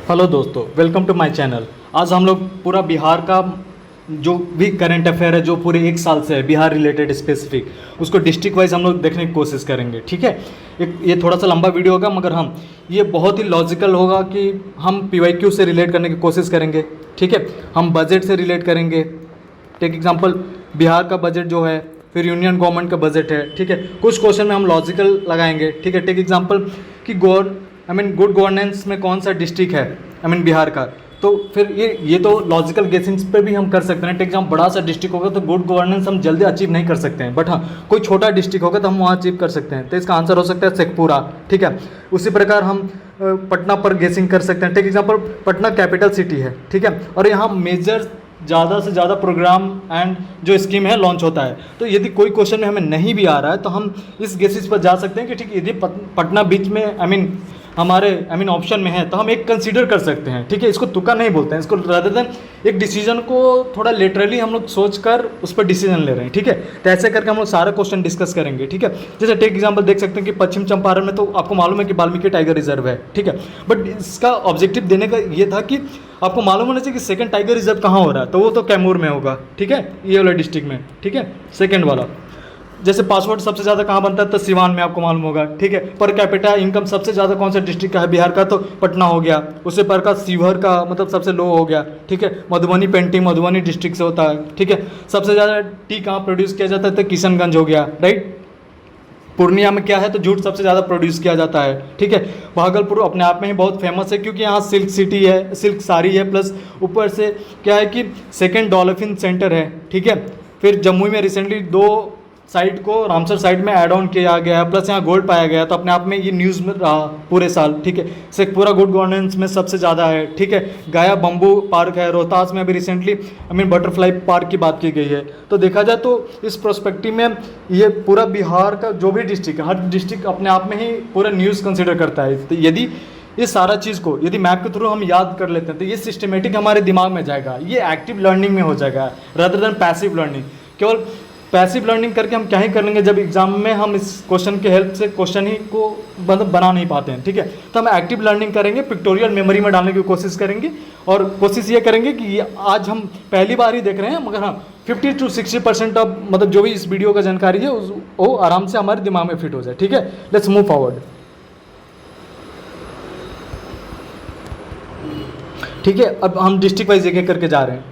Hello दोस्तों, welcome to my channel. आज हम लोग पूरा बिहार का जो भी करंट अफेयर है, जो पूरे एक साल से है बिहार रिलेटेड स्पेसिफिक, उसको डिस्ट्रिक्ट वाइज हम लोग देखने की कोशिश करेंगे। ठीक है, ये थोड़ा सा लंबा वीडियो होगा, मगर हम ये बहुत ही लॉजिकल होगा कि हम PYQ से रिलेट करने की कोशिश करेंगे। ठीक है, हम बजट से रिलेट करेंगे। टेक एग्जांपल, बिहार का बजट जो है, फिर यूनियन गवर्नमेंट का बजट है। ठीक है, कुछ क्वेश्चन में हम लॉजिकल लगाएंगे। ठीक है, टेक एग्जांपल कि गुड गवर्नेंस में कौन सा डिस्ट्रिक्ट है बिहार का, तो फिर ये तो लॉजिकल गेसिंग्स पे भी हम कर सकते हैं। टेक एग्जाम बड़ा सा डिस्ट्रिक्ट होगा तो गुड गवर्नेंस हम जल्दी अचीव नहीं कर सकते हैं, बट हाँ कोई छोटा डिस्ट्रिक्ट होगा तो हम वहाँ अचीव कर सकते हैं। तो इसका आंसर हो सकता है शेखपुरा। ठीक है, उसी प्रकार हम पटना पर गेसिंग कर सकते हैं। Take example, Patna capital city है। ठीक है, और यहाँ मेजर ज़्यादा से ज़्यादा प्रोग्राम एंड जो स्कीम है लॉन्च होता है। तो यदि कोई क्वेश्चन में हमें नहीं भी आ रहा है तो हम इस गेसिस पर जा सकते हैं कि ठीक, यदि पटना बीच में हमारे ऑप्शन में है तो हम एक कंसीडर कर सकते हैं। ठीक है, इसको तुक्का नहीं बोलते हैं, इसको रादर देन एक डिसीजन को थोड़ा लिटरली हम लोग सोच कर उस पर डिसीजन ले रहे हैं। ठीक है, तो ऐसे करके हम लोग सारे क्वेश्चन डिस्कस करेंगे। ठीक है, जैसे टेक एग्जांपल देख सकते हैं कि पश्चिम चंपारण में तो आपको मालूम है कि वाल्मीकि टाइगर रिजर्व है। ठीक है, बट इसका ऑब्जेक्टिव देने का ये था कि आपको मालूम होना चाहिए कि सेकंड टाइगर रिजर्व कहाँ हो रहा है, तो वो तो कैमूर में होगा। ठीक है, ये वाला डिस्ट्रिक्ट में। ठीक है, सेकंड वाला, जैसे पासपोर्ट सबसे ज़्यादा कहाँ बनता है तो सिवान में, आपको मालूम होगा। ठीक है, पर कैपिटा इनकम सबसे ज़्यादा कौन सा डिस्ट्रिक्ट का है बिहार का, तो पटना हो गया। उससे पर का शिवहर का मतलब सबसे लो हो गया। ठीक है, मधुबनी पेंटिंग मधुबनी डिस्ट्रिक्ट से होता है। ठीक है, सबसे ज़्यादा टी कहाँ प्रोड्यूस किया जाता है तो किशनगंज हो गया। राइट, पूर्णिया में क्या है तो जूट सबसे ज़्यादा प्रोड्यूस किया जाता है। ठीक है, भागलपुर अपने आप में ही बहुत फेमस है क्योंकि यहाँ सिल्क सिटी है, सिल्क साड़ी है, प्लस ऊपर से क्या है कि सेकंड डॉल्फिन सेंटर है। ठीक है, फिर जम्मू में रिसेंटली 2 साइट को रामसर साइट में ऐड ऑन किया गया है, प्लस यहाँ गोल्ड पाया गया, तो अपने आप में ये न्यूज़ में रहा पूरे साल। ठीक है, शेखपुरा गुड गवर्नेंस में सबसे ज़्यादा है। ठीक है, गया बम्बू पार्क है, रोहतास में अभी रिसेंटली बटरफ्लाई पार्क की बात की गई है। तो देखा जाए तो इस प्रोस्पेक्टिव में ये पूरा बिहार का जो भी डिस्ट्रिक्ट है, हर डिस्ट्रिक्ट अपने आप में ही पूरा न्यूज़ कंसिडर करता है। तो यदि ये सारा चीज़ को यदि मैप के थ्रू हम याद कर लेते हैं तो ये सिस्टमेटिक हमारे दिमाग में जाएगा, ये एक्टिव लर्निंग में हो जाएगा रादर देन पैसिव लर्निंग। केवल पैसिव लर्निंग करके हम क्या ही कर लेंगे जब एग्जाम में हम इस क्वेश्चन के हेल्प से क्वेश्चन ही को मतलब बना नहीं पाते हैं। ठीक है, तो हम एक्टिव लर्निंग करेंगे, पिक्टोरियल मेमोरी में डालने की कोशिश करेंगे, और कोशिश ये करेंगे कि ये आज हम पहली बार ही देख रहे हैं, मगर हाँ 50 to 60% ऑफ मतलब जो भी इस वीडियो का जानकारी है वो आराम से हमारे दिमाग में फिट हो जाए। ठीक है, लेट्स मूव फॉरवर्ड। ठीक है, अब हम डिस्ट्रिक्ट वाइज एक एक करके जा रहे हैं।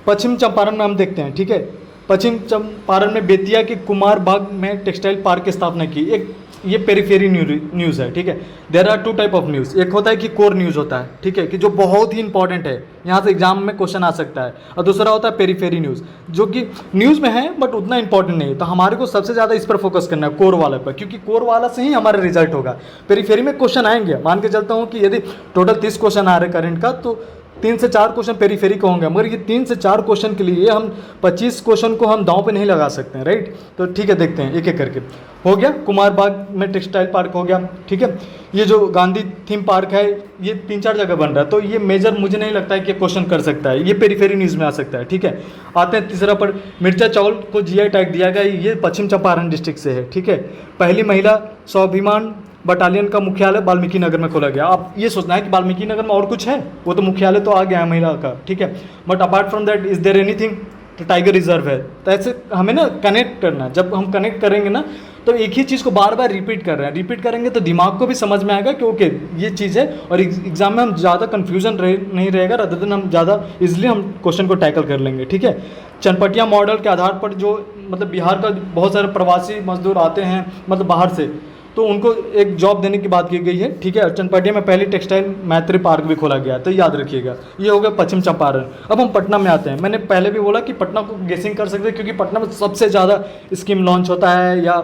पश्चिम चंपारण में हम देखते हैं। ठीक है, पश्चिम चंपारण में बेतिया के कुमार बाग में टेक्सटाइल पार्क की स्थापना की। एक ये पेरीफेरी न्यूज़ है। ठीक है, there are 2 type of news, एक होता है कि कोर न्यूज़ होता है। ठीक है, कि जो बहुत ही इंपॉर्टेंट है, यहाँ से एग्जाम में क्वेश्चन आ सकता है, और दूसरा होता है पेरीफेरी न्यूज़ जो कि न्यूज़ में है बट उतना इंपॉर्टेंट नहीं है। तो हमारे को सबसे ज़्यादा इस पर फोकस करना है, कोर वाले पर, क्योंकि कोर वाला से ही हमारा रिजल्ट होगा। पेरीफेरी में क्वेश्चन आएंगे, मान के चलता हूँ कि यदि टोटल 30 क्वेश्चन आ रहे करंट का, तो 3 से 4 क्वेश्चन पेरीफेरी के होंगे, मगर ये 3 से 4 क्वेश्चन के लिए हम 25 क्वेश्चन को हम दांव पे नहीं लगा सकते हैं। राइट, तो ठीक है, देखते हैं एक एक करके। हो गया, कुमार बाग में टेक्सटाइल पार्क हो गया। ठीक है, ये जो गांधी थीम पार्क है ये 3-4 जगह बन रहा है, तो ये मेजर मुझे नहीं लगता है कि क्वेश्चन कर सकता है, ये पेरीफेरी न्यूज़ में आ सकता है। ठीक है, आते हैं तीसरा पर, मिर्चा चावल को GI टैग दिया गया, ये पश्चिम चंपारण डिस्ट्रिक्ट से है। ठीक है, पहली महिला स्वाभिमान बटालियन का मुख्यालय वाल्मीकि नगर में खोला गया। आप ये सोचना है कि वाल्मीकि नगर में और कुछ है, वो तो मुख्यालय तो आ गया है महिला का। ठीक है, but apart from that is there anything, तो टाइगर रिजर्व है। तो ऐसे हमें ना कनेक्ट करना है, जब हम कनेक्ट करेंगे ना तो एक ही चीज़ को बार बार रिपीट कर रहे हैं, रिपीट करेंगे तो दिमाग को भी समझ में आएगा कि ओके ये चीज़ है, और एग्जाम में हम ज़्यादा कन्फ्यूजन नहीं रहेगा, रादर देन हम ज़्यादा इजिली हम क्वेश्चन को टैकल कर लेंगे। ठीक है, चनपटिया मॉडल के आधार पर जो मतलब बिहार का बहुत सारे प्रवासी मजदूर आते हैं मतलब बाहर से, तो उनको एक जॉब देने की बात की गई है। ठीक है, चनपटिया में पहली टेक्सटाइल मैत्री पार्क भी खोला गया, तो याद रखिएगा। ये हो गया पश्चिम चंपारण। अब हम पटना में आते हैं। मैंने पहले भी बोला कि पटना को गेसिंग कर सकते हैं क्योंकि पटना में सबसे ज़्यादा स्कीम लॉन्च होता है, या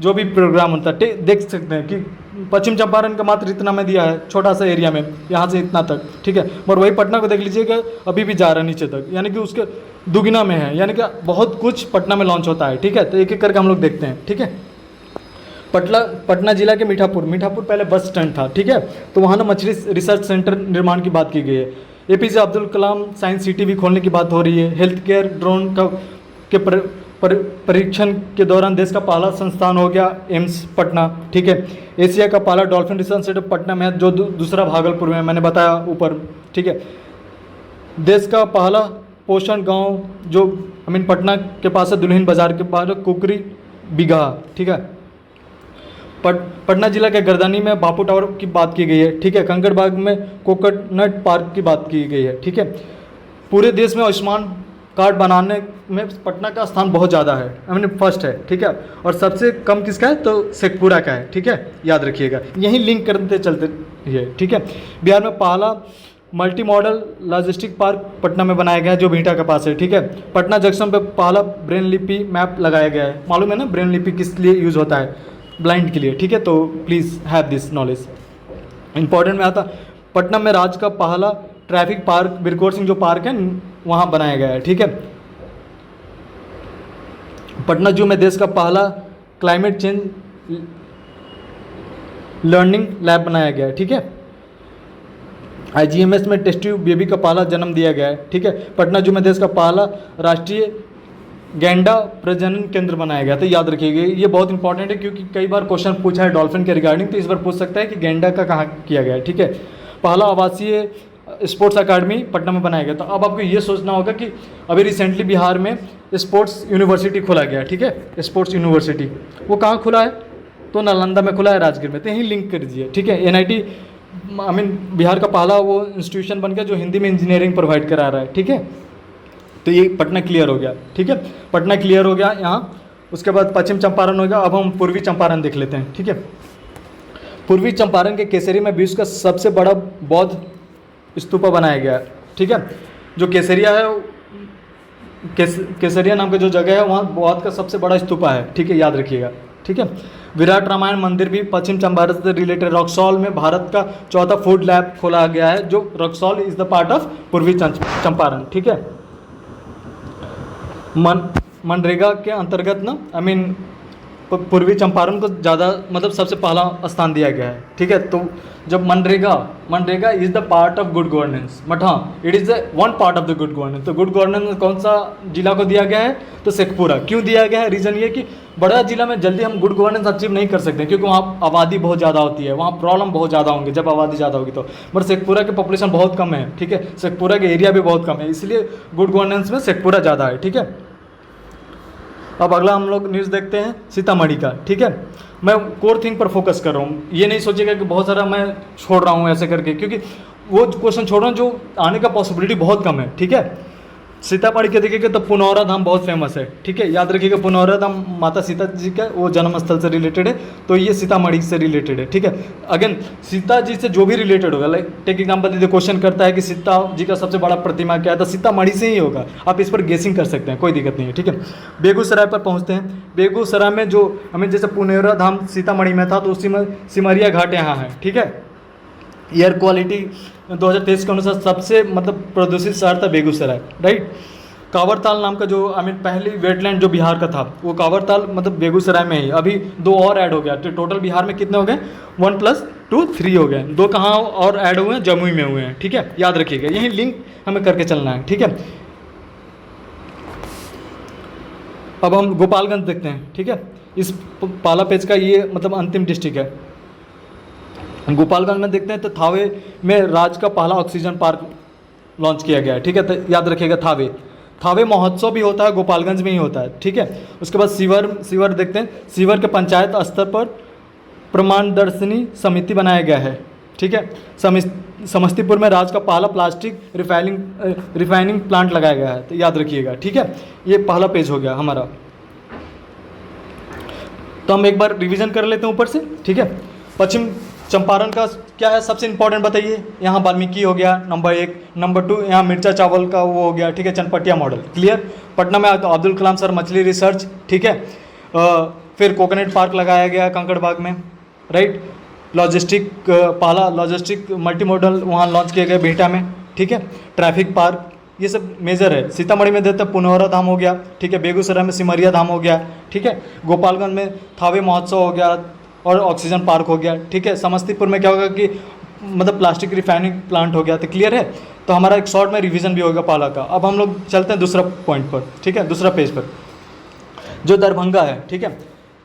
जो भी प्रोग्राम होता है। देख सकते हैं कि पश्चिम चंपारण का मात्र इतना में दिया है, छोटा सा एरिया में, यहाँ से इतना तक। ठीक है, और वही पटना को देख लीजिएगा, अभी भी जा रहा है नीचे तक, यानी कि उसके दुगुना में है, यानी कि बहुत कुछ पटना में लॉन्च होता है। ठीक है, तो एक एक करके हम लोग देखते हैं। ठीक है, पटना जिला के मीठापुर पहले बस स्टैंड था। ठीक है, तो वहाँ ना मछली रिसर्च सेंटर निर्माण की बात की गई है। APJ Abdul Kalam science city भी खोलने की बात हो रही है। हेल्थ केयर ड्रोन के परीक्षण के दौरान देश का पहला संस्थान हो गया एम्स पटना, ठीक है। एशिया का पहला डॉल्फिन रिसर्च सेंटर पटना में है, जो दूसरा भागलपुर में, मैंने बताया ऊपर, ठीक है। देश का पहला पोषण गांव जो पटना के पास है, दुल्हिन बाजार के पास, कुकरी बिगहा, ठीक है। पटना जिला के गर्दानी में बापू टावर की बात की गई है, ठीक है। कंकड़बाग में कोकोनट पार्क की बात की गई है, ठीक है। पूरे देश में आयुष्मान कार्ड बनाने में पटना का स्थान बहुत ज़्यादा है, फर्स्ट है, ठीक है। और सबसे कम किसका है, तो शेखपुरा का है, ठीक है, याद रखिएगा। यही लिंक करते चलते ये, ठीक है। बिहार में पहला multi modal logistic park Patna में बनाया गया है, जो भीटा के पास है, ठीक है। पटना जंक्शन पे पहला ब्रेन लिपि मैप लगाया गया है। मालूम है ना ब्रेन लिपि किस लिए यूज़ होता है, ब्लाइंड के लिए, ठीक है। तो please have this knowledge, important में आता। पटना में राज्य का पहला ट्रैफिक पार्क बिरकोर सिंह जो पार्क है वहाँ बनाया गया है, ठीक है। पटना जू में देश का पहला क्लाइमेट चेंज लर्निंग लैब बनाया गया है, ठीक है। IGMS में टेस्ट ट्यूब बेबी का पहला जन्म दिया गया है, ठीक है। पटना जू में देश का पहला राष्ट्रीय गैंडा प्रजनन केंद्र बनाया गया, तो याद रखिएगा ये बहुत इंपॉर्टेंट है, क्योंकि कई बार क्वेश्चन पूछा है डॉल्फिन के रिगार्डिंग, तो इस बार पूछ सकता है कि गैंडा का कहाँ किया गया है, ठीक है। पहला आवासीय स्पोर्ट्स अकादमी पटना में बनाया गया। तो अब आपको ये सोचना होगा कि अभी रिसेंटली बिहार में स्पोर्ट्स यूनिवर्सिटी खोला गया, ठीक है। स्पोर्ट्स यूनिवर्सिटी वो कहाँ खुला है, तो नालंदा में खुला है, राजगीर में, तो यहीं लिंक कर दीजिए, ठीक है। NIT बिहार का पहला वो इंस्टीट्यूशन बन गया जो हिंदी में इंजीनियरिंग प्रोवाइड करा रहा है, ठीक है। तो ये पटना क्लियर हो गया, ठीक है। पटना क्लियर हो गया यहाँ। उसके बाद पश्चिम चंपारण हो गया। अब हम पूर्वी चंपारण देख लेते हैं, ठीक है। पूर्वी चंपारण के केसरी में विश्व का सबसे बड़ा बौद्ध स्तूपा बनाया गया है, ठीक है। जो केसरिया है, केसरिया नाम का जो जगह है वहाँ बौद्ध का सबसे बड़ा स्तूपा है, ठीक है, याद रखिएगा, ठीक है। विराट रामायण मंदिर भी पश्चिम चंपारण से रिलेटेड। रक्सौल में भारत का चौथा फूड लैब खोला गया है, जो Raxaul is the part of पूर्वी चंपारण, ठीक है। मनरेगा के अंतर्गत ना पूर्वी चंपारण को ज़्यादा सबसे पहला स्थान दिया गया है, ठीक है। तो जब मनरेगा is the part of good governance, but हाँ it is the one part of the good governance. तो गुड गवर्नेंस कौन सा जिला को दिया गया है, तो शेखपुरा। क्यों दिया गया है, रीज़न ये कि बड़ा जिला में जल्दी हम गुड गवर्नेंस अचीव नहीं कर सकते, क्योंकि वहाँ आबादी बहुत ज़्यादा होती है, वहाँ प्रॉब्लम बहुत ज़्यादा होंगे जब आबादी ज़्यादा होगी तो। बट शेखपुरा की पॉपुलेशन बहुत कम है, ठीक है। शेखपुरा के एरिया भी बहुत कम है, इसलिए गुड गवर्नेंस में शेखपुरा ज़्यादा है, ठीक है। अब अगला हम लोग न्यूज़ देखते हैं सीतामढ़ी का, ठीक है। मैं कोर थिंग पर फोकस कर रहा हूँ, ये नहीं सोचिएगा कि बहुत सारा मैं छोड़ रहा हूँ ऐसे करके, क्योंकि वो क्वेश्चन छोड़ रहा हूँ जो आने का पॉसिबिलिटी बहुत कम है, ठीक है। सीतामढ़ी के देखिएगा तो पुनौरा धाम बहुत फेमस है, ठीक है, याद रखिएगा। पुनौरा धाम माता सीता जी का वो जन्म स्थल से रिलेटेड है, तो ये सीतामढ़ी से रिलेटेड है, ठीक है। अगेन सीता जी से जो भी रिलेटेड होगा, लाइक टेक एग्जाम्पल यदि क्वेश्चन करता है कि सीता जी का सबसे बड़ा प्रतिमा क्या है, तो सीतामढ़ी से ही होगा। आप इस पर गेसिंग कर सकते हैं, कोई दिक्कत नहीं है, ठीक है। बेगूसराय पर पहुँचते हैं। बेगूसराय में जो जैसे पुनौरा धाम सीतामढ़ी में था, तो उसी में सिमरिया घाट यहाँ है, ठीक है। एयर क्वालिटी 2023 के अनुसार सबसे प्रदूषित शहर था बेगूसराय, राइट। कांवरताल नाम का जो पहली वेटलैंड जो बिहार का था, वो कांवरताल बेगूसराय में ही। अभी 2 और ऐड हो गया, तो टोटल बिहार में कितने हो गए, 1 + 2 3 हो गए। 2 कहाँ और ऐड हुए हैं, जमुई में हुए हैं, ठीक है, याद रखिएगा, यही लिंक हमें करके चलना है, ठीक है। अब हम गोपालगंज देखते हैं, ठीक है। इस पाला पेज का ये अंतिम डिस्ट्रिक्ट है। गोपालगंज में देखते हैं तो थावे में राज्य का पहला ऑक्सीजन पार्क लॉन्च किया गया है, ठीक है। तो याद रखिएगा थावे महोत्सव भी होता है, गोपालगंज में ही होता है, ठीक है। उसके बाद सीवर देखते हैं। सीवर के पंचायत स्तर पर प्रमाणदर्शनी समिति बनाया गया है, ठीक है। समस्तीपुर में राज्य का पहला प्लास्टिक रिफाइनिंग प्लांट लगाया गया है, तो याद रखिएगा, ठीक है। ये पहला पेज हो गया हमारा। तो हम एक बार रिवीजन कर लेते हैं ऊपर से, ठीक है। पश्चिम चंपारण का क्या है सबसे इंपॉर्टेंट बताइए। यहाँ वाल्मीकि हो गया नंबर 1, नंबर 2 यहाँ मिर्चा चावल का वो हो गया, ठीक है, चनपटिया मॉडल, क्लियर। पटना में तो अब्दुल कलाम सर मछली रिसर्च, ठीक है। फिर कोकोनट पार्क लगाया गया कंकड़बाग में, राइट। पहला लॉजिस्टिक मल्टी मॉडल वहाँ लॉन्च किया गया भीटा में, ठीक है। ट्रैफिक पार्क, ये सब मेजर है। सीतामढ़ी में देते पुनौरा धाम हो गया, ठीक है। बेगूसराय में सिमरिया धाम हो गया, ठीक है। गोपालगंज में थावे महोत्सव हो गया और ऑक्सीजन पार्क हो गया, ठीक है। समस्तीपुर में क्या होगा कि प्लास्टिक रिफाइनिंग प्लांट हो गया, तो क्लियर है। तो हमारा एक शॉर्ट में रिवीजन भी होगा पाला का। अब हम लोग चलते हैं दूसरा पॉइंट पर, ठीक है, दूसरा पेज पर। जो दरभंगा है, ठीक है,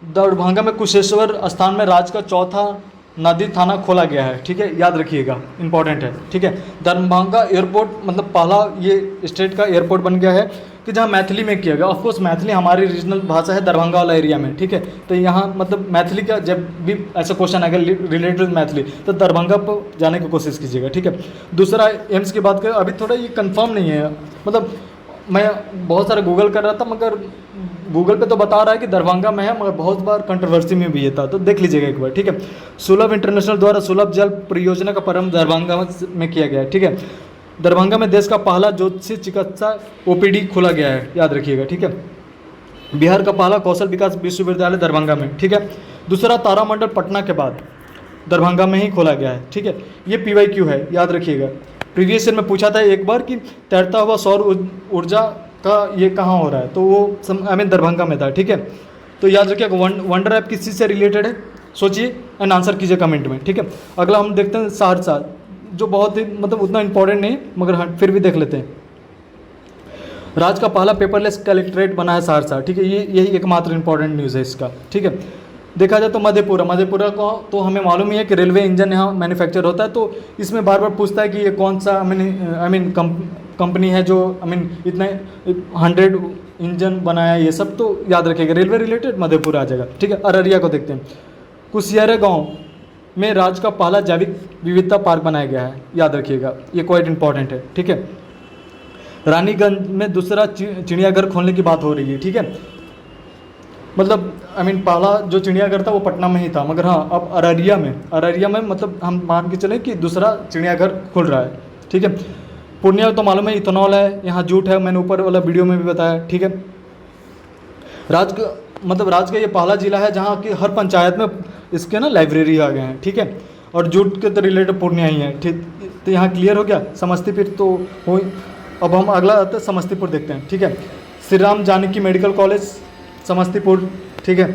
दरभंगा में कुशेश्वर स्थान में राज्य का चौथा नदी थाना खोला गया है, ठीक है, याद रखिएगा, इंपॉर्टेंट है, ठीक है। दरभंगा एयरपोर्ट मतलब पहला ये स्टेट का एयरपोर्ट बन गया है कि जहाँ मैथिली में किया गया। ऑफकोर्स मैथिली हमारी रीजनल भाषा है दरभंगा वाला एरिया में, ठीक है, तो यहाँ मतलब मैथिली का जब भी ऐसा क्वेश्चन आएगा रिलेटेड मैथिली तो दरभंगा पर जाने की कोशिश कीजिएगा, ठीक है। दूसरा एम्स की बात करें, अभी थोड़ा ये कंफर्म नहीं है, मतलब मैं बहुत सारा गूगल कर रहा था मगर गूगल पे तो बता रहा है कि दरभंगा में है, मगर बहुत बार कंट्रोवर्सी में भी ये था, तो देख लीजिएगा एक बार, ठीक है। सुलभ इंटरनेशनल द्वारा सुलभ जल परियोजना का प्रारंभ दरभंगा में किया गया है, ठीक है। दरभंगा में देश का पहला ज्योतिषी चिकित्सा ओपीडी खोला गया है, याद रखिएगा, ठीक है। बिहार का पहला कौशल विकास विश्वविद्यालय दरभंगा में, ठीक है। दूसरा तारामंडल पटना के बाद दरभंगा में ही खोला गया है, ठीक है। ये PYQ है, याद रखिएगा। प्रीवियस ईयर में पूछा था एक बार कि तैरता हुआ सौर ऊर्जा का ये कहाँ हो रहा है, तो वो दरभंगा में था, ठीक है। तो याद रखिएगा वंडर ऐप किस चीज़ से रिलेटेड है, सोचिए एंड आंसर कीजिए कमेंट में, ठीक है। अगला हम देखते हैं सहरसा, जो बहुत ही मतलब उतना इंपॉर्टेंट नहीं मगर हाँ फिर भी देख लेते हैं। राज्य का पहला पेपरलेस कलेक्ट्रेट बना है सहरसा, ठीक है, ये यही एकमात्र इंपॉर्टेंट न्यूज़ है इसका, ठीक है। देखा जाए तो मधेपुरा को तो हमें मालूम ही है कि रेलवे इंजन यहाँ मैन्युफैक्चर होता है, तो इसमें बार बार पूछता है कि ये कौन सा कंपनी है जो इतने 100 इंजन बनाया, ये सब तो याद रखिएगा, रेलवे रिलेटेड मधेपुरा आ जाएगा, ठीक है। अररिया को देखते हैं, कुसियारा गाँव में राज्य का पहला जैविक विविधता पार्क बनाया गया है, याद रखिएगा, ये क्वाइट इंपॉर्टेंट है, ठीक है। रानीगंज में दूसरा चिड़ियाघर खोलने की बात हो रही है, ठीक है। मतलब पहला जो चिड़ियाघर था वो पटना में ही था, मगर हाँ अब अररिया में मतलब हम मान के चलें कि दूसरा चिड़ियाघर खुल रहा है, ठीक है। पूर्णिया तो मालूम है इथेनॉल है, यहाँ जूट है, मैंने ऊपर वाला वीडियो में भी बताया, ठीक है। राज्य का ये पहला जिला है जहाँ की हर पंचायत में इसके ना लाइब्रेरी आ गए हैं, ठीक है। और जूट के तो रिलेटेड पूर्णिया ही है, ठीक, तो यहाँ क्लियर हो गया। समस्तीपुर तो हो, अब हम अगला आते हैं समस्तीपुर देखते हैं, ठीक है। श्री राम जानकी मेडिकल कॉलेज समस्तीपुर, ठीक है।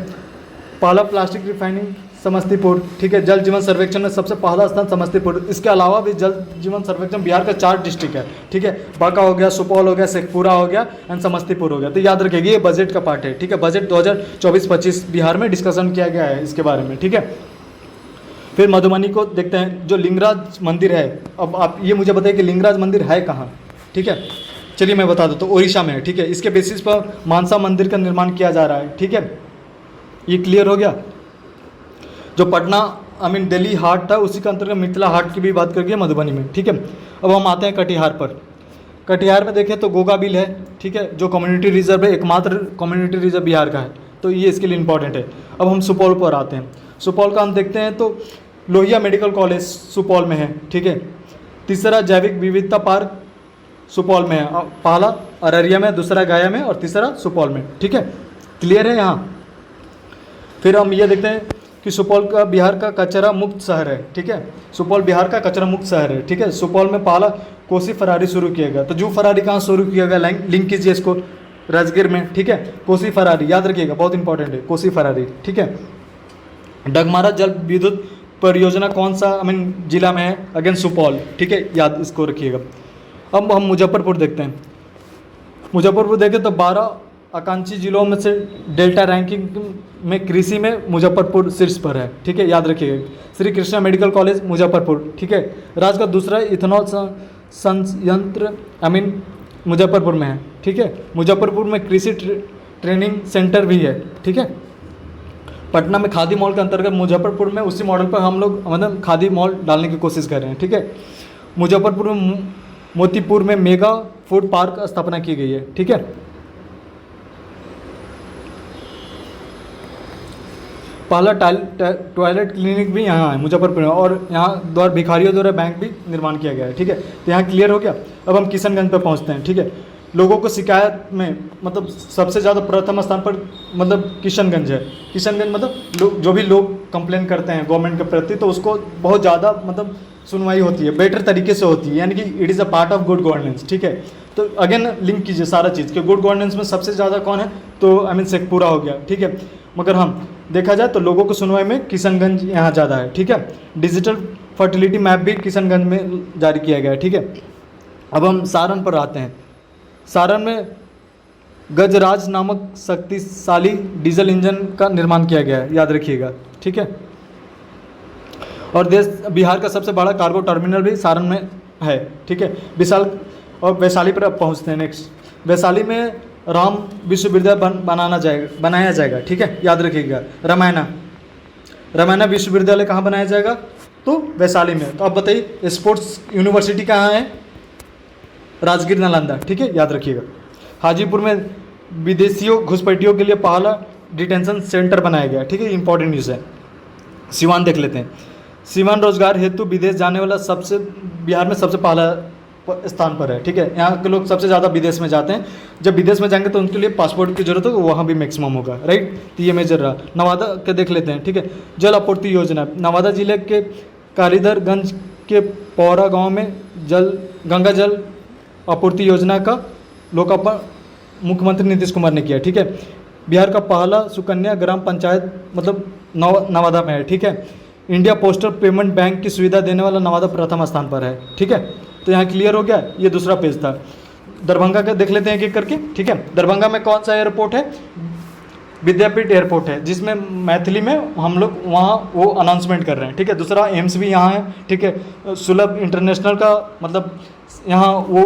पहला प्लास्टिक रिफाइनिंग समस्तीपुर, ठीक है। जल जीवन सर्वेक्षण में सबसे पहला स्थान समस्तीपुर। इसके अलावा भी जल जीवन सर्वेक्षण बिहार का 4 डिस्ट्रिक्ट है, ठीक है। बांका हो गया, सुपौल हो गया, शेखपुरा हो गया एंड समस्तीपुर हो गया। तो याद रखिएगा ये बजट का पार्ट है, ठीक है। बजट 2024-25 बिहार में डिस्कशन किया गया है इसके बारे में, ठीक है। फिर मधुबनी को देखते हैं, जो लिंगराज मंदिर है। अब आप ये मुझे बताइए कि लिंगराज मंदिर है कहाँ, ठीक है। चलिए मैं बता दूँ, तो उड़ीसा में है, ठीक है। इसके बेसिस पर मानसा मंदिर का निर्माण किया जा रहा है, ठीक है। ये क्लियर हो गया। जो पटना दिल्ली हाट था उसी के अंतर्गत मिथिला हाट की भी बात करेंगे मधुबनी में, ठीक है। अब हम आते हैं कटिहार पर। कटिहार में देखें तो गोगा बिल है, ठीक है, जो कम्युनिटी रिजर्व है, एकमात्र कम्युनिटी रिजर्व बिहार का है, तो ये इसके लिए इंपॉर्टेंट है। अब हम सुपौल पर आते हैं। सुपौल का हम देखते हैं तो लोहिया मेडिकल कॉलेज सुपौल में है, ठीक है। तीसरा जैविक विविधता पार्क सुपौल में है, पहला अररिया में, दूसरा गया में और तीसरा सुपौल में, ठीक है। क्लियर है यहाँ। फिर हम ये देखते हैं कि सुपौल का बिहार का कचरा मुक्त शहर है, ठीक है। सुपौल बिहार का कचरा मुक्त शहर है, ठीक है। सुपौल में पहला कोसी फरारी शुरू किया गया। तो जू फरारी कहाँ शुरू किया गया, लिंक कीजिए इसको, राजगीर में, ठीक है। कोसी फरारी याद रखिएगा, बहुत इंपॉर्टेंट है कोसी फरारी, ठीक है। डगमारा जल विद्युत परियोजना कौन सा जिला में है, अगेन सुपौल, ठीक है, याद इसको रखिएगा। अब हम मुजफ्फरपुर देखते हैं। मुजफ्फरपुर देखें तो 12 आकांक्षी जिलों में से डेल्टा रैंकिंग में कृषि में मुजफ्फरपुर शीर्ष पर है, ठीक है, याद रखिएगा। श्री कृष्णा मेडिकल कॉलेज मुजफ्फरपुर, ठीक है। राज्य का दूसरा इथेनॉल संयंत्र मुजफ्फरपुर में है, ठीक है। मुजफ्फरपुर में कृषि ट्रेनिंग सेंटर भी है, ठीक है। पटना में खादी मॉल के अंतर्गत मुजफ्फरपुर में उसी मॉडल पर हम लोग खादी मॉल डालने की कोशिश कर रहे हैं, ठीक है। मुजफ्फरपुर में मोतीपुर में मेगा फूड पार्क स्थापना की गई है, ठीक है। पहला टॉयलेट क्लिनिक भी यहाँ है मुजफ्फरपुर में, और यहाँ द्वारा भिखारियों द्वारा बैंक भी निर्माण किया गया है, ठीक है। तो यहाँ क्लियर हो गया। अब हम किशनगंज पर पहुँचते हैं, ठीक है। लोगों को शिकायत में मतलब सबसे ज़्यादा प्रथम स्थान पर किशनगंज है। किशनगंज जो भी लोग कंप्लेन करते हैं गवर्नमेंट के प्रति, तो उसको बहुत ज़्यादा सुनवाई होती है, बेटर तरीके से होती है, यानी कि it is a part of good governance, ठीक है। तो अगेन लिंक कीजिए सारा चीज़ कि गुड गवर्नेंस में सबसे ज़्यादा कौन है, तो शेखपुरा हो गया, ठीक है। मगर हम देखा जाए तो लोगों को सुनवाई में किशनगंज यहाँ ज़्यादा है, ठीक है। डिजिटल फर्टिलिटी मैप भी किशनगंज में जारी किया गया है, ठीक है। अब हम सारण पर आते हैं। सारण में गजराज नामक शक्तिशाली डीजल इंजन का निर्माण किया गया है, याद रखिएगा, ठीक है। और बिहार का सबसे बड़ा कार्गो टर्मिनल भी सारण में है, ठीक है। विशाल और वैशाली पर अब पहुँचते हैं नेक्स्ट। वैशाली में राम विश्वविद्यालय बनाया जाएगा, ठीक है, याद रखिएगा। रामायणा विश्वविद्यालय कहाँ बनाया जाएगा? तो वैशाली में। तो अब बताइए स्पोर्ट्स यूनिवर्सिटी कहाँ है? राजगीर नालंदा, ठीक है, याद रखिएगा। हाजीपुर में विदेशियों घुसपैठियों के लिए पहला डिटेंशन सेंटर बनाया गया, ठीक है, इंपॉर्टेंट न्यूज़ है। सिवान देख लेते हैं। सिवान रोजगार हेतु विदेश जाने वाला बिहार में सबसे पहला स्थान पर है, ठीक है। यहाँ के लोग सबसे ज़्यादा विदेश में जाते हैं। जब विदेश में जाएंगे तो उनके लिए पासपोर्ट की जरूरत होगी, वहाँ भी मैक्सिमम होगा, राइट। तो ये मेजर रहा। नवादा के देख लेते हैं, ठीक है। जल आपूर्ति योजना, नवादा जिले के कालीधरगंज के पौरा गांव में गंगा जल आपूर्ति योजना का लोकार्पण मुख्यमंत्री नीतीश कुमार ने किया, ठीक है। बिहार का पहला सुकन्या ग्राम पंचायत मतलब नवादा में है, ठीक है। इंडिया पोस्टल पेमेंट बैंक की सुविधा देने वाला नवादा प्रथम स्थान पर है, ठीक है। तो यहाँ क्लियर हो गया, ये दूसरा पेज था। दरभंगा का देख लेते हैं एक-एक करके, ठीक है। दरभंगा में कौन सा एयरपोर्ट है? विद्यापीठ एयरपोर्ट है, जिसमें मैथिली में हम लोग वहाँ वो अनाउंसमेंट कर रहे हैं, ठीक है। दूसरा एम्स भी यहाँ है, ठीक है। सुलभ इंटरनेशनल का मतलब यहाँ वो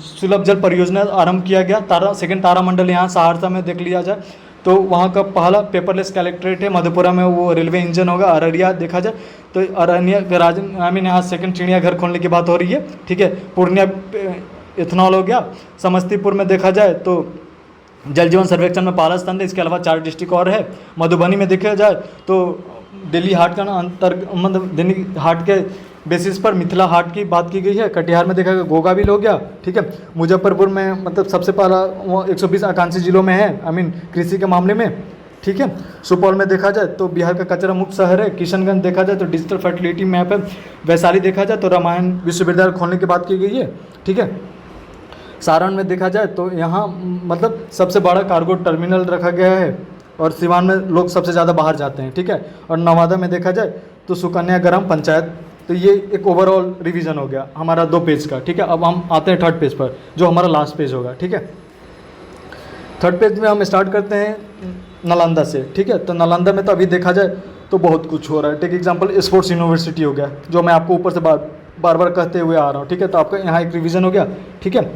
सुलभ जल परियोजना आरंभ किया गया। सेकंड तारामंडल यहाँ सहरसा में देख लिया जाए तो वहाँ का पहला पेपरलेस कलेक्ट्रेट है। मधेपुरा में वो रेलवे इंजन होगा। अररिया देखा जाए तो अरनिया यहाँ सेकंड चिड़ियाघर खोलने की बात हो रही है, ठीक है। पूर्णिया इथेनॉल हो गया। समस्तीपुर में देखा जाए तो जल जीवन सर्वेक्षण में पहला स्थान है। इसके अलावा 4 डिस्ट्रिक्ट और है। मधुबनी में देखा जाए तो दिल्ली हाट का मतलब दिल्ली हाट के बेसिस पर मिथिला हाट की बात की गई है। कटिहार में देखा गया गोगाबिल हो गया, ठीक है। मुजफ्फरपुर में मतलब सबसे पहला वो 120 आकांक्षी जिलों में है, कृषि के मामले में, ठीक है। सुपौल में देखा जाए तो बिहार का कचरा मुक्त शहर है। किशनगंज देखा जाए तो डिजिटल फर्टिलिटी मैप है। वैशाली देखा जाए तो रामायण विश्वविद्यालय खोलने की बात की गई है, ठीक है। सारण में देखा जाए तो यहाँ मतलब सबसे बड़ा कार्गो टर्मिनल रखा गया है। और सिवान में लोग सबसे ज़्यादा बाहर जाते हैं, ठीक है। और नवादा में देखा जाए तो सुकन्या ग्राम पंचायत। तो ये एक ओवरऑल रिवीजन हो गया हमारा 2 पेज का, ठीक है। अब हम आते हैं 3rd पेज पर, जो हमारा लास्ट पेज होगा, ठीक है। 3rd पेज में हम स्टार्ट करते हैं नालंदा से, ठीक है। तो नालंदा में तो अभी देखा जाए तो बहुत कुछ हो रहा है। टेक एग्जांपल स्पोर्ट्स यूनिवर्सिटी हो गया, जो मैं आपको ऊपर से बार बार कहते हुए आ रहा हूँ, ठीक है। तो आपका यहाँ एक रिवीजन हो गया, ठीक है।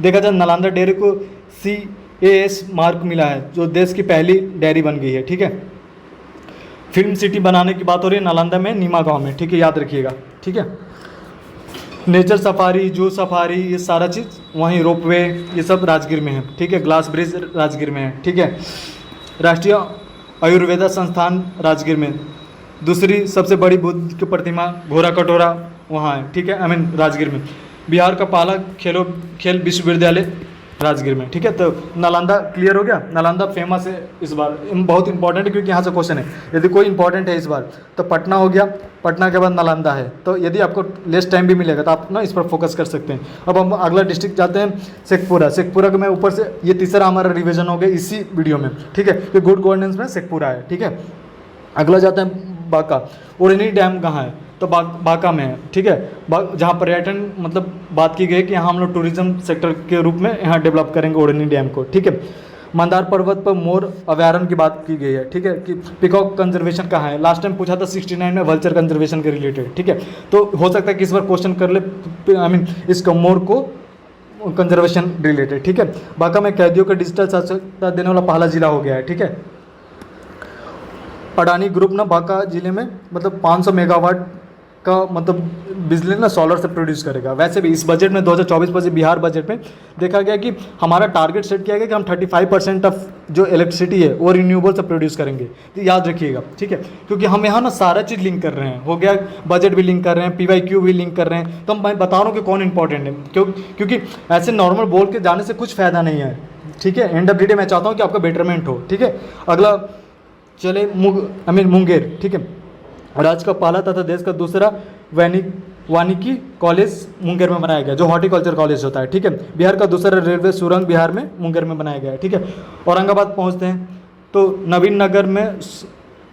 देखा जाए नालंदा डेयरी को CAS मार्क मिला है, जो देश की पहली डेयरी बन गई है, ठीक है। फिल्म सिटी बनाने की बात हो रही है नालंदा में, नीमा गांव में, ठीक है, याद रखिएगा, ठीक है। नेचर सफारी, जू सफारी, ये सारा चीज़ वहीं, रोपवे, ये सब राजगीर में है, ठीक है। ग्लास ब्रिज राजगीर में है, ठीक है। राष्ट्रीय आयुर्वेदा संस्थान राजगीर में। दूसरी सबसे बड़ी बुद्ध की प्रतिमा घोड़ा कटोरा वहाँ है, ठीक है, राजगीर में। बिहार का पहला खेल विश्वविद्यालय राजगीर में, ठीक है। तो नालंदा क्लियर हो गया। नालंदा फेमस है इस बार, बहुत इंपॉर्टेंट है क्योंकि यहाँ से क्वेश्चन है। यदि कोई इंपॉर्टेंट है इस बार तो पटना हो गया, पटना के बाद नालंदा है। तो यदि आपको लेस टाइम भी मिलेगा तो आप ना इस पर फोकस कर सकते हैं। अब हम अगला डिस्ट्रिक्ट जाते हैं शेखपुरा। शेखपुरा का मैं ऊपर से ये तीसरा हमारा रिविजन हो गया इसी वीडियो में, ठीक है। तो गुड गवर्नेंस में शेखपुरा है, ठीक है। अगला जाते हैं बांका। उड़नी डैम कहाँ है? तो बांका में है, ठीक है। जहाँ पर्यटन मतलब बात की गई कि यहाँ हम लोग टूरिज्म सेक्टर के रूप में यहाँ डेवलप करेंगे उड़नी डैम को, ठीक है। मंदार पर्वत पर मोर अभ्यारण्य की बात की गई है, ठीक है। कि पिकॉक कंजर्वेशन कहाँ है? लास्ट टाइम पूछा था 69 में वल्चर कंजर्वेशन के रिलेटेड, ठीक है। तो हो सकता है कि इस बार क्वेश्चन कर ले इसका मोर को कंजर्वेशन रिलेटेड, ठीक है। बांका में कैदियों को डिजिटल साक्षरता देने वाला पहला जिला हो गया है, ठीक है। अडानी ग्रुप ना बांका जिले में मतलब 500 मेगावाट का मतलब बिजली ना सोलर से प्रोड्यूस करेगा। वैसे भी इस बजट में 2024-25 बिहार बजट में देखा गया कि हमारा टारगेट सेट किया गया कि हम 35% ऑफ जो इलेक्ट्रिसिटी है वो रिन्यूएबल से प्रोड्यूस करेंगे। तो याद रखिएगा, ठीक है। क्योंकि हम यहाँ ना सारा चीज़ लिंक कर रहे हैं, हो गया बजट भी लिंक कर रहे हैं, PYQ भी लिंक कर रहे हैं। तो मैं बता रहा हूँ कि कौन इंपॉर्टेंट है, क्योंकि ऐसे नॉर्मल बोल के जाने से कुछ फ़ायदा नहीं है, ठीक है। एंड ऑफ द डे मैं चाहता हूँ कि आपका बेटरमेंट हो, ठीक है। अगला चले मुंगेर, ठीक है। राज्य का पहला तथा देश का दूसरा वानिकी कॉलेज मुंगेर में बनाया गया, जो हॉर्टिकल्चर कॉलेज होता है, ठीक है। बिहार का दूसरा रेलवे सुरंग बिहार में मुंगेर में बनाया गया है, ठीक है। औरंगाबाद पहुंचते हैं तो नवीन नगर में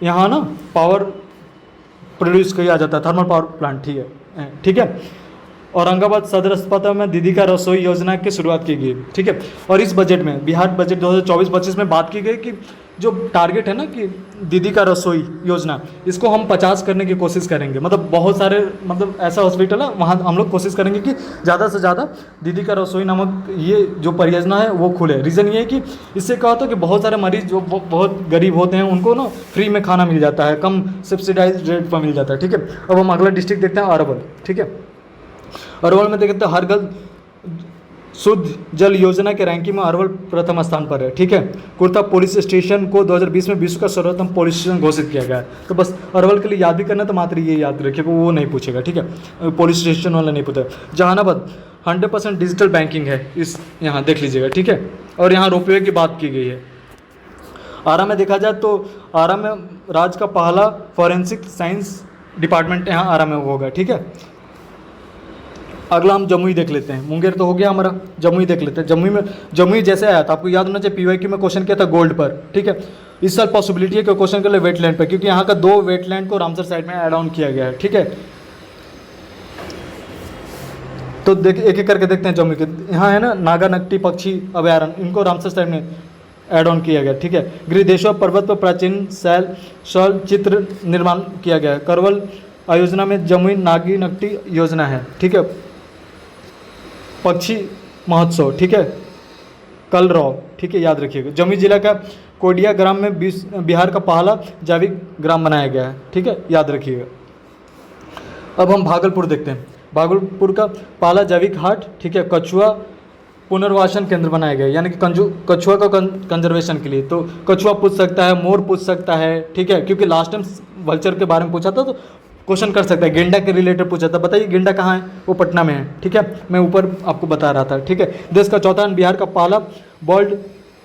यहाँ ना पावर प्रोड्यूस किया जाता है, थर्मल पावर प्लांट, ठीक है, ठीक है। औरंगाबाद सदर अस्पताल में दीदी का रसोई योजना की शुरुआत की गई, ठीक है। और इस बजट में, बिहार बजट 2024-25 में बात की गई कि जो टारगेट है ना कि दीदी का रसोई योजना, इसको हम 50 करने की कोशिश करेंगे। मतलब बहुत सारे, मतलब ऐसा हॉस्पिटल है वहाँ हम लोग कोशिश करेंगे कि ज़्यादा से ज़्यादा दीदी का रसोई नामक ये जो परियोजना है वो खुले। रीज़न ये है कि इससे क्या होता है कि बहुत सारे मरीज जो बहुत गरीब होते हैं उनको ना फ्री में खाना मिल जाता है, कम सब्सिडाइज रेट पर मिल जाता है, ठीक है। अब हम अगला डिस्ट्रिक्ट देखते हैं, अरवल, ठीक है। अरवल में देखते हैं हर घर शुद्ध जल योजना के रैंकिंग में अरवल प्रथम स्थान पर है, ठीक है। कुर्ता पुलिस स्टेशन को 2020 में विश्व का सर्वोत्तम पुलिस स्टेशन घोषित किया गया है। तो बस अरवल के लिए याद भी करना, तो मात्र ये याद रखिएगा, वो नहीं पूछेगा, ठीक है। पुलिस स्टेशन वाला नहीं पूछा। जहानाबाद 100% डिजिटल बैंकिंग है, इस यहाँ देख लीजिएगा, ठीक है। और यहाँ रोपवे की बात की गई है। आरा में देखा जाए तो आरा में राज्य का पहला फॉरेंसिक साइंस डिपार्टमेंट यहाँ आरा में होगा, ठीक है। अगला हम जमुई देख लेते हैं। मुंगेर तो हो गया हमारा, जमुई देख लेते हैं। जमुई जैसे आया था, आपको याद होना चाहिए, पीवाईक्यू में क्वेश्चन किया था गोल्ड पर, ठीक है। इस साल पॉसिबिलिटी है कि क्वेश्चन के लिए वेटलैंड पर, क्योंकि यहाँ का 2 वेटलैंड को रामसर साइड में ऐड ऑन किया गया है, ठीक है। तो देख एक एक करके देखते हैं जमुई के। यहाँ है ना नागानकटी पक्षी अभयारण्य, इनको रामसर साइड में ऐड ऑन किया गया, ठीक है। गिरिदेश्वर पर्वत पर प्राचीन शैल चित्र निर्माण किया गया है। करवल आयोजना में जमुई नागिनकटी योजना है, ठीक है। पक्षी महोत्सव, ठीक है, कलरव, ठीक है, याद रखिएगा। जमुई जिला का कोडिया ग्राम में बिहार का पहला जैविक ग्राम बनाया गया है, ठीक है, याद रखिएगा। अब हम भागलपुर देखते हैं। भागलपुर का पहला जैविक हाट, ठीक है, कछुआ पुनर्वासन केंद्र बनाया गया है, यानी कि कछुआ का कंजर्वेशन के लिए। तो कछुआ पूछ सकता है, मोर पूछ सकता है, ठीक है, क्योंकि लास्ट टाइम वल्चर के बारे में पूछा था तो क्वेश्चन कर सकता है। गेंडा के रिलेटेड पूछा था, बताइए गेंडा कहाँ है, वो पटना में है, ठीक है, मैं ऊपर आपको बता रहा था, ठीक है। देश का चौथा बिहार का पहला बर्ड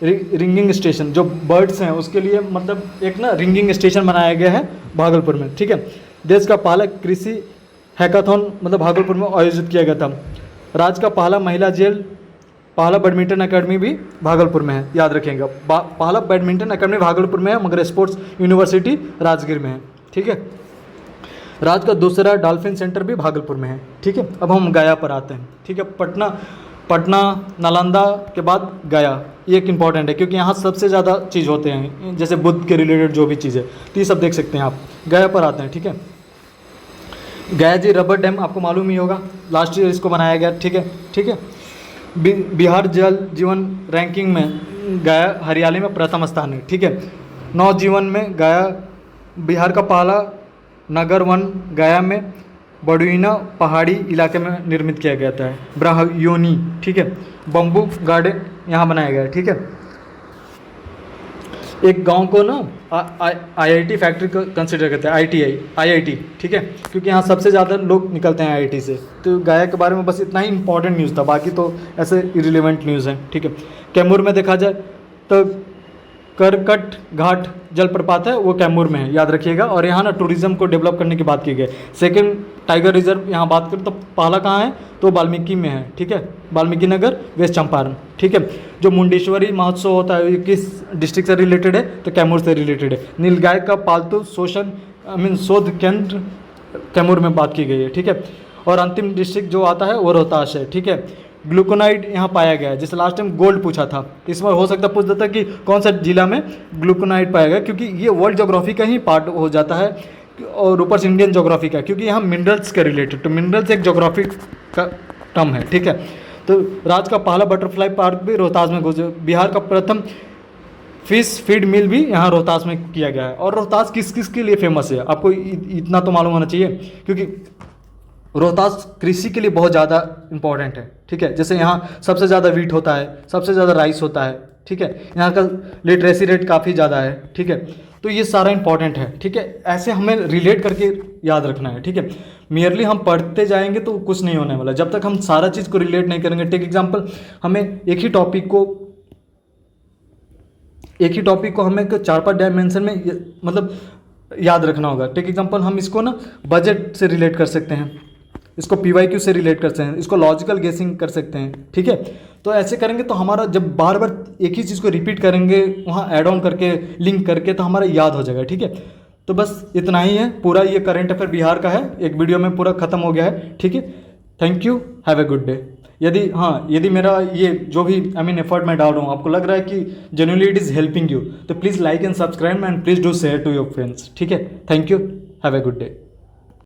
रिंगिंग स्टेशन, जो बर्ड्स हैं उसके लिए मतलब एक ना रिंगिंग स्टेशन बनाया गया है भागलपुर में, ठीक है। देश का पहला कृषि हैकाथॉन मतलब भागलपुर में आयोजित किया गया था। राज्य का पहला महिला जेल, पहला बैडमिंटन अकेडमी भी भागलपुर में है, याद रखेंगे। पहला बैडमिंटन अकेडमी भागलपुर में है, मगर स्पोर्ट्स यूनिवर्सिटी राजगीर में है, ठीक है। राज्य का दूसरा डॉल्फिन सेंटर भी भागलपुर में है, ठीक है। अब हम गया पर आते हैं, ठीक है। पटना नालंदा के बाद गया, ये एक इम्पॉर्टेंट है क्योंकि यहाँ सबसे ज़्यादा चीज़ होते हैं, जैसे बुद्ध के रिलेटेड जो भी चीज़ है, तो ये सब देख सकते हैं आप। गया पर आते हैं, ठीक है। गया जी रबर डैम आपको मालूम ही होगा, लास्ट ईयर इसको बनाया गया, ठीक है, ठीक है। बिहार जल जीवन रैंकिंग में गया हरियाणा में प्रथम स्थान है, ठीक है। नवजीवन में गया बिहार का पहला नगर वन गया में बडुइना पहाड़ी इलाके में निर्मित किया गया था, ब्राह्योनी, ठीक है। बम्बू गार्डन यहाँ बनाया गया है, ठीक है। एक गांव को ना आईआईटी फैक्ट्री को कंसिडर करते हैं, आईआईटी, ठीक है, क्योंकि यहाँ सबसे ज़्यादा लोग निकलते हैं आईआईटी से। तो गया के बारे में बस इतना ही इंपॉर्टेंट न्यूज़ था, बाकी तो ऐसे इरिलेवेंट न्यूज़ हैं, ठीक है। कैमूर में देखा जाए तो करकट घाट जलप्रपात है, वो कैमूर में है, याद रखिएगा। और यहाँ ना टूरिज्म को डेवलप करने की बात की गई। सेकंड टाइगर रिजर्व यहाँ बात करें तो पहला कहाँ है, तो वाल्मीकि में है, ठीक है, वाल्मीकि नगर, वेस्ट चंपारण, ठीक है। जो मुंडेश्वरी महोत्सव होता है ये किस डिस्ट्रिक्ट से रिलेटेड है, तो कैमूर से रिलेटेड है। नीलगाय का पालतू शोध केंद्र कैमूर में बात की गई है, ठीक है। और अंतिम डिस्ट्रिक्ट जो आता है वो रोहतास है, ठीक है। ग्लूकोनाइड यहाँ पाया गया है, जैसे लास्ट टाइम गोल्ड पूछा था, इस बार हो सकता है पूछ देता कि कौन सा जिला में ग्लूकोनाइड पाया गया, क्योंकि ये वर्ल्ड ज्योग्राफी का ही पार्ट हो जाता है और ऊपर से इंडियन ज्योग्राफी का, क्योंकि यहाँ मिनरल्स के रिलेटेड, तो मिनरल्स एक ज्योग्राफी का टर्म है, ठीक है। तो राज्य का पहला बटरफ्लाई पार्क भी रोहतास में बिहार का प्रथम फिश फीड मिल भी यहाँ रोहतास में किया गया है। और रोहतास किस किस के लिए फेमस है, आपको इतना तो मालूम होना चाहिए, क्योंकि रोहतास कृषि के लिए बहुत ज़्यादा इंपॉर्टेंट है, ठीक है। जैसे यहाँ सबसे ज़्यादा वीट होता है, सबसे ज़्यादा राइस होता है, ठीक है। यहाँ का लिटरेसी रेट काफ़ी ज़्यादा है, ठीक है। तो ये सारा इंपॉर्टेंट है, ठीक है। ऐसे हमें रिलेट करके याद रखना है, ठीक है। मियरली हम पढ़ते जाएंगे तो कुछ नहीं होने वाला, जब तक हम सारा चीज़ को रिलेट नहीं करेंगे। टेक एग्जाम्पल, हमें एक ही टॉपिक को हमें 4-5 डायमेंशन में मतलब याद रखना होगा। टेक एग्जाम्पल, हम इसको ना बजट से रिलेट कर सकते हैं, इसको पीवाईक्यू से रिलेट कर सकते हैं, इसको लॉजिकल गेसिंग कर सकते हैं, ठीक है। तो ऐसे करेंगे तो हमारा जब बार बार एक ही चीज़ को रिपीट करेंगे वहाँ ऐड ऑन करके लिंक करके, तो हमारा याद हो जाएगा, ठीक है। तो बस इतना ही है, पूरा ये करंट अफेयर बिहार का है, एक वीडियो में पूरा खत्म हो गया है, ठीक है। Thank you, have a good day. यदि मेरा ये जो भी एफर्ट मैं डाल रहा हूँ आपको लग रहा है कि genuinely it is helping you, तो please like and subscribe and please do share to your friends, ठीक है। Thank you, have a good day.